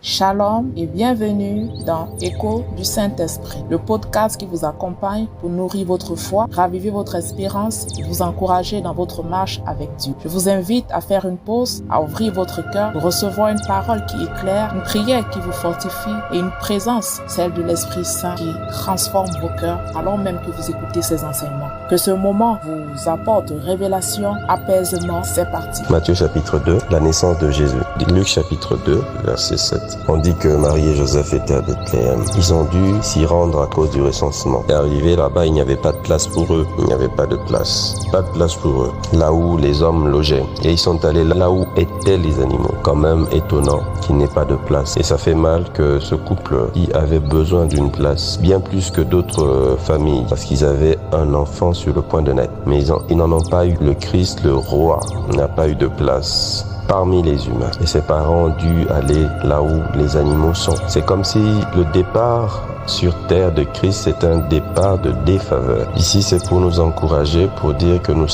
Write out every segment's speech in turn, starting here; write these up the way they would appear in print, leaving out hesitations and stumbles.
Shalom et bienvenue dans Écho du Saint-Esprit, le podcast qui vous accompagne pour nourrir votre foi, raviver votre espérance et vous encourager dans votre marche avec Dieu. Je vous invite à faire une pause, à ouvrir votre cœur pour recevoir une parole qui éclaire, une prière qui vous fortifie et une présence, celle de l'Esprit Saint, qui transforme vos cœurs alors même que vous écoutez ces enseignements. Que ce moment vous apporte révélation, apaisement. C'est parti. Matthieu chapitre 2, la naissance de Jésus. Luc chapitre 2, verset 7. On dit que Marie et Joseph étaient à Bethléem. Ils ont dû s'y rendre à cause du recensement. Et arrivé là-bas, il n'y avait pas de place pour eux. Il n'y avait pas de place. Pas de place pour eux. Là où les hommes logeaient. Et ils sont allés là où étaient les animaux. Quand même étonnant qu'il n'ait pas de place. Et ça fait mal que ce couple qui avait besoin d'une place, bien plus que d'autres familles, parce qu'ils avaient un enfant sur le point de naître. Mais ils n'en ont pas eu. Le Christ, le roi, n'a pas eu de place parmi les humains. Et ses parents ont dû aller là où les animaux sont. C'est comme si le départ sur terre de Christ, c'est un départ de défaveur. Ici, c'est pour nous encourager, pour dire que nous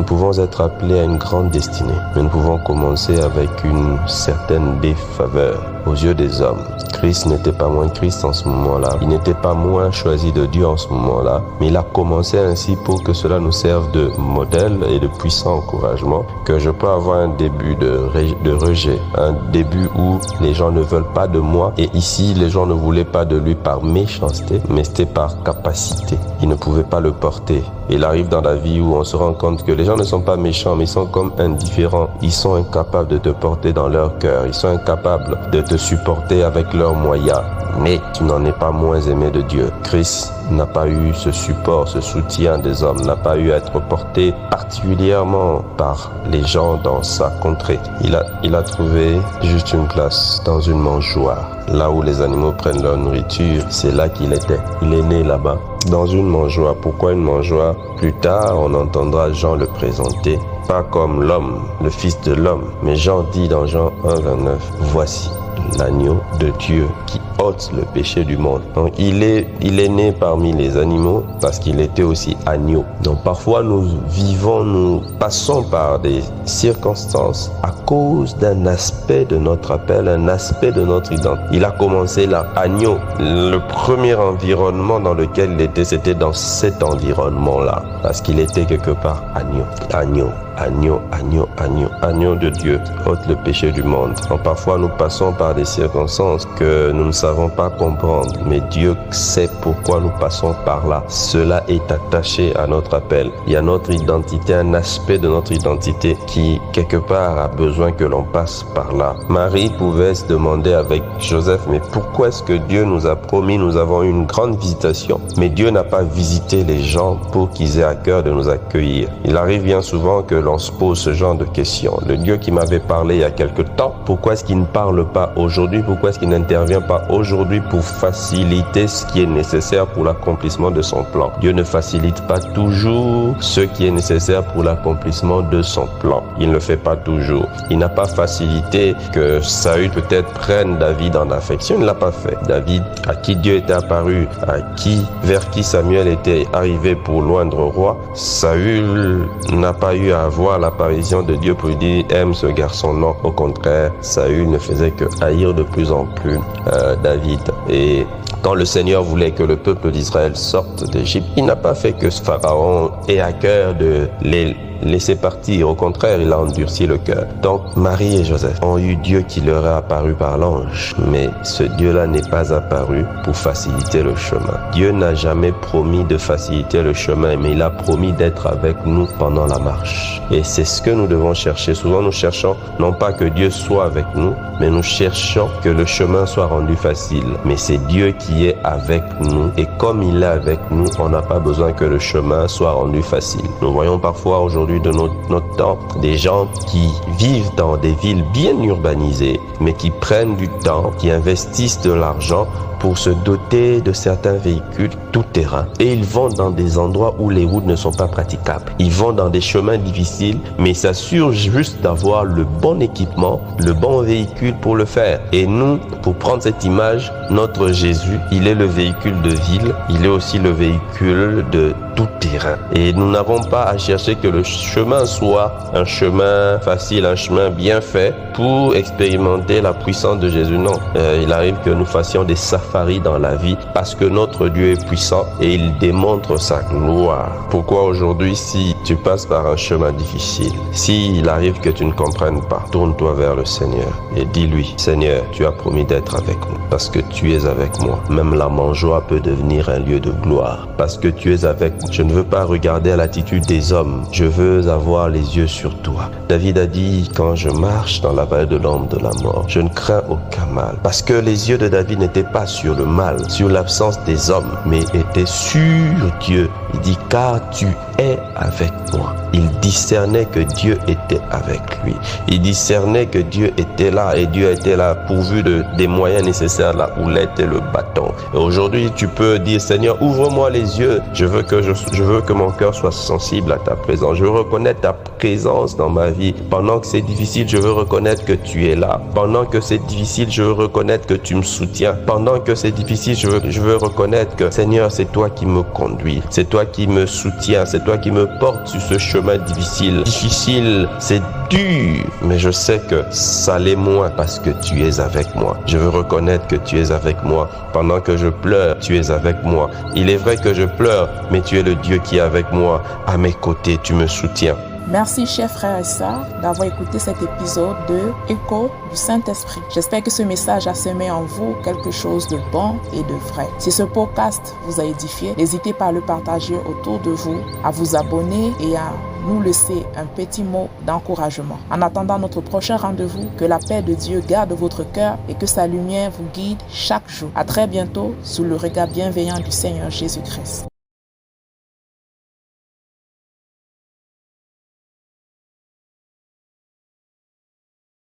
pouvons être appelés à une grande destinée. Mais nous pouvons commencer avec une certaine défaveur aux yeux des hommes. Christ n'était pas moins Christ en ce moment-là. Il n'était pas moins choisi de Dieu en ce moment-là. Mais il a commencé ainsi pour que cela nous serve de modèle et de puissant encouragement, que je peux avoir un début de rejet, un début où les gens ne veulent pas de moi. Et ici, les gens ne voulaient pas de lui par méchanceté, mais c'était par capacité. Ils ne pouvaient pas le porter. Il arrive dans la vie où on se rend compte que les gens ne sont pas méchants, mais ils sont comme indifférents. Ils sont incapables de te porter dans leur cœur. Ils sont incapables de te supporter avec leurs moyens. Mais tu n'en es pas moins aimé de Dieu. Christ n'a pas eu ce support, ce soutien des hommes, n'a pas eu à être porté particulièrement par les gens dans sa contrée. Il a trouvé juste une place dans une mangeoire. Là où les animaux prennent leur nourriture, c'est là qu'il était. Il est né là-bas, dans une mangeoire. Pourquoi une mangeoire? Plus tard, on entendra Jean le présenter, pas comme l'homme, le fils de l'homme. Mais Jean dit dans Jean 1,29, « Voici l'agneau de Dieu qui ôte le péché du monde. » Donc il est né parmi les animaux parce qu'il était aussi agneau. Donc parfois nous passons par des circonstances à cause d'un aspect de notre appel, un aspect de notre identité. Il a commencé là, agneau. Le premier environnement dans lequel il était, c'était dans cet environnement-là, parce qu'il était quelque part agneau. Agneau de Dieu, ôte le péché du monde. Donc parfois nous passons par des circonstances que nous ne savons pas comprendre, mais Dieu sait pourquoi nous passons par là. Cela est attaché à notre appel. Il y a notre identité, un aspect de notre identité qui quelque part a besoin que l'on passe par là. Marie pouvait se demander avec Joseph, mais pourquoi est-ce que Dieu nous a promis, nous avons eu une grande visitation, mais Dieu n'a pas visité les gens pour qu'ils aient à cœur de nous accueillir. Il arrive bien souvent que l'on se pose ce genre de questions. Le Dieu qui m'avait parlé il y a quelque temps, pourquoi est-ce qu'il ne parle pas aujourd'hui? Pourquoi est-ce qu'il n'intervient pas aujourd'hui pour faciliter ce qui est nécessaire pour l'accomplissement de son plan? Dieu ne facilite pas toujours ce qui est nécessaire pour l'accomplissement de son plan. Il ne le fait pas toujours. Il n'a pas facilité que Saül peut-être prenne David en affection. Il ne l'a pas fait. David, à qui Dieu était apparu, vers qui Samuel était arrivé pour loindre roi, Saül n'a pas eu à voir l'apparition de Dieu pour lui dire aime ce garçon. Non, au contraire, Saül ne faisait que haïr de plus en plus David. Et quand le Seigneur voulait que le peuple d'Israël sorte d'Égypte, il n'a pas fait que ce Pharaon ait à cœur de les laisser partir. Au contraire, il a endurci le cœur. Donc, Marie et Joseph ont eu Dieu qui leur est apparu par l'ange. Mais ce Dieu-là n'est pas apparu pour faciliter le chemin. Dieu n'a jamais promis de faciliter le chemin, mais il a promis d'être avec nous pendant la marche. Et c'est ce que nous devons chercher. Souvent, nous cherchons non pas que Dieu soit avec nous, mais nous cherchons que le chemin soit rendu facile. Mais c'est Dieu qui est avec nous. Et comme il est avec nous, on n'a pas besoin que le chemin soit rendu facile. Nous voyons parfois aujourd'hui de notre temps des gens qui vivent dans des villes bien urbanisées, mais qui prennent du temps, qui investissent de l'argent pour se doter de certains véhicules tout-terrain. Et ils vont dans des endroits où les routes ne sont pas praticables. Ils vont dans des chemins difficiles, mais ils s'assurent juste d'avoir le bon équipement, le bon véhicule pour le faire. Et nous, pour prendre cette image, notre Jésus, il est le véhicule de ville, il est aussi le véhicule tout terrain. Et nous n'avons pas à chercher que le chemin soit un chemin facile, un chemin bien fait pour expérimenter la puissance de Jésus. Non, il arrive que nous fassions des safaris dans la vie parce que notre Dieu est puissant et il démontre sa gloire. Pourquoi aujourd'hui, si tu passes par un chemin difficile, s'il arrive que tu ne comprennes pas, tourne-toi vers le Seigneur et dis-lui: Seigneur, tu as promis d'être avec moi parce que tu es avec moi. Même la mangeoire peut devenir un lieu de gloire parce que tu es avec moi. Je ne veux pas regarder à l'attitude des hommes, je veux avoir les yeux sur toi. David a dit: quand je marche dans la vallée de l'ombre de la mort, je ne crains aucun mal. Parce que les yeux de David n'étaient pas sur le mal, sur l'absence des hommes, mais étaient sur Dieu. Il dit: car tu es avec moi. Il discernait que Dieu était avec lui. Il discernait que Dieu était là et Dieu était là pourvu des moyens nécessaires là où l'était le bâton. Et aujourd'hui, tu peux dire: Seigneur, ouvre-moi les yeux. Je veux que mon cœur soit sensible à ta présence. Je veux reconnaître ta présence dans ma vie. Pendant que c'est difficile, je veux reconnaître que tu es là. Pendant que c'est difficile, je veux reconnaître que tu me soutiens. Pendant que c'est difficile, je veux reconnaître que, Seigneur, c'est toi qui me conduis. C'est toi qui me soutiens. C'est toi qui me portes sur ce chemin difficile. Difficile, c'est dur, mais je sais que ça l'est moins parce que tu es avec moi. Je veux reconnaître que tu es avec moi. Pendant que je pleure, tu es avec moi. Il est vrai que je pleure, mais tu es le Dieu qui est avec moi. À mes côtés, tu me soutiens. Merci, chers frères et sœurs, d'avoir écouté cet épisode de Écho du Saint-Esprit. J'espère que ce message a semé en vous quelque chose de bon et de vrai. Si ce podcast vous a édifié, n'hésitez pas à le partager autour de vous, à vous abonner et à nous laisser un petit mot d'encouragement. En attendant notre prochain rendez-vous, que la paix de Dieu garde votre cœur et que sa lumière vous guide chaque jour. À très bientôt sous le regard bienveillant du Seigneur Jésus-Christ.